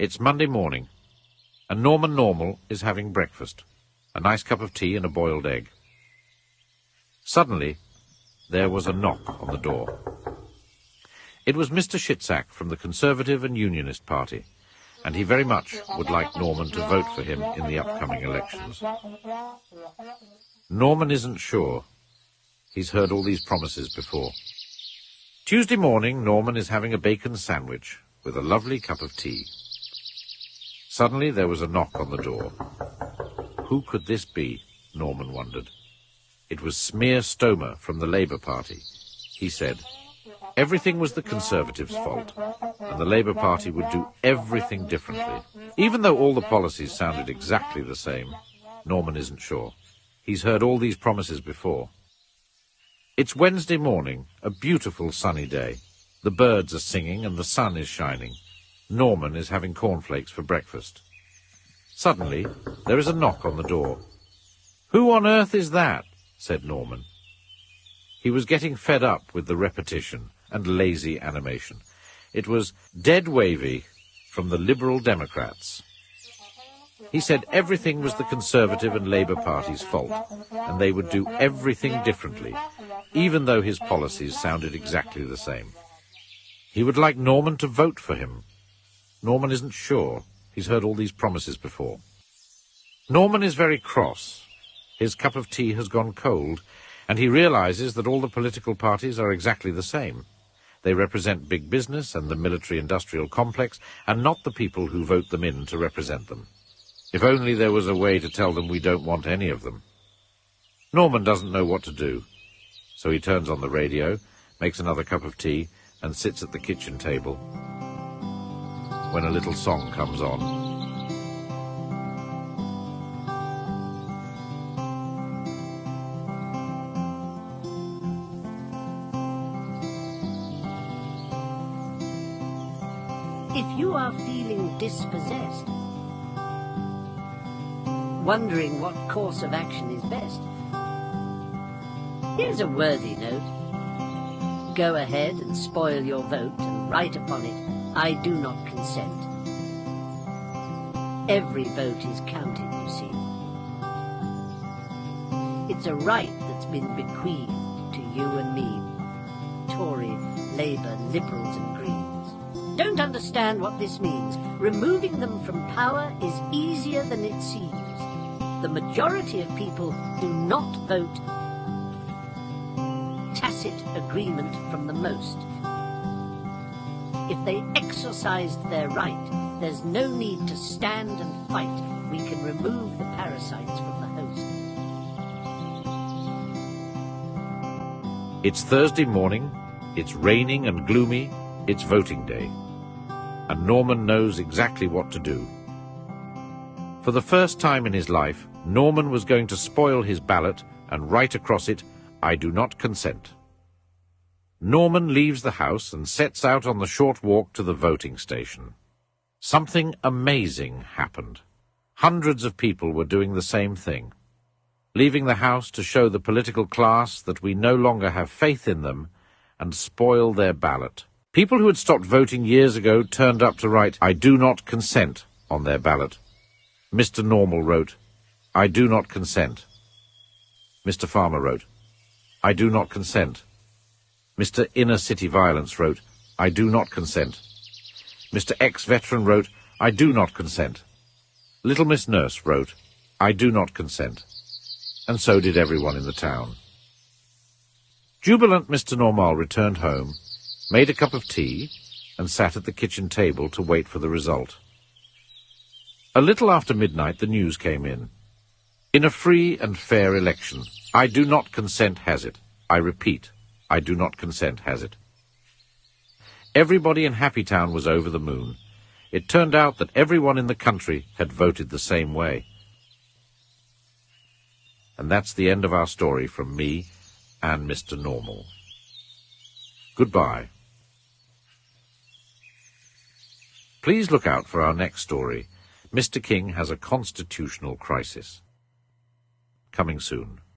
It's Monday morning, and Norman Normal is having breakfast, a nice cup of tea and a boiled egg. Suddenly, there was a knock on the door. It was Mr. Shitsack from the Conservative and Unionist Party, and he very much would like Norman to vote for him in the upcoming elections. Norman isn't sure. He's heard all these promises before. Tuesday morning, Norman is having a bacon sandwich with a lovely cup of tea. Suddenly there was a knock on the door. Who could this be? Norman wondered. It was Smear Stomer from the Labour Party. He said, everything was the Conservatives' fault, and the Labour Party would do everything differently. Even though all the policies sounded exactly the same, Norman isn't sure. He's heard all these promises before. It's Wednesday morning, a beautiful sunny day. The birds are singing and the sun is shining. Norman is having cornflakes for breakfast. Suddenly, there is a knock on the door. Who on earth is that? Said Norman. He was getting fed up with the repetition and lazy animation. It was Dead Wavy from the Liberal Democrats. He said everything was the Conservative and Labour Party's fault, and they would do everything differently, even though his policies sounded exactly the same. He would like Norman to vote for him. Norman isn't sure. He's heard all these promises before. Norman is very cross. His cup of tea has gone cold, and he realizes that all the political parties are exactly the same. They represent big business and the military-industrial complex, and not the people who vote them in to represent them. If only there was a way to tell them we don't want any of them. Norman doesn't know what to do, so he turns on the radio, makes another cup of tea, and sits at the kitchen table when a little song comes on. If you are feeling dispossessed, wondering what course of action is best, here's a worthy note. Go ahead and spoil your vote and write upon it, I do not consent. Every vote is counted, you see. It's a right that's been bequeathed to you and me, Tory, Labour, Liberals and Greens. Don't understand what this means. Removing them from power is easier than it seems. The majority of people do not vote. Tacit agreement from the most. If they exercised their right, there's no need to stand and fight. We can remove the parasites from the host. It's Thursday morning, it's raining and gloomy, it's voting day, and Norman knows exactly what to do. For the first time in his life, Norman was going to spoil his ballot and write across it, I do not consent. Norman leaves the house and sets out on the short walk to the voting station. Something amazing happened. Hundreds of people were doing the same thing, leaving the house to show the political class that we no longer have faith in them and spoil their ballot. People who had stopped voting years ago turned up to write, I do not consent on their ballot. Mr. Normal wrote, I do not consent. Mr. Farmer wrote, I do not consent. Mr. Inner City Violence wrote, I do not consent. Mr. Ex-Veteran wrote, I do not consent. Little Miss Nurse wrote, I do not consent. And so did everyone in the town. Jubilant Mr. Normal returned home, made a cup of tea, and sat at the kitchen table to wait for the result. A little after midnight the news came in. In a free and fair election, I do not consent has it. I repeat, I do not consent has it. Everybody in Happy Town was over the moon. It turned out that everyone in the country had voted the same way. And that's the end of our story from me and Mr. Normal. Goodbye. Please look out for our next story. Mr. King has a constitutional crisis. Coming soon.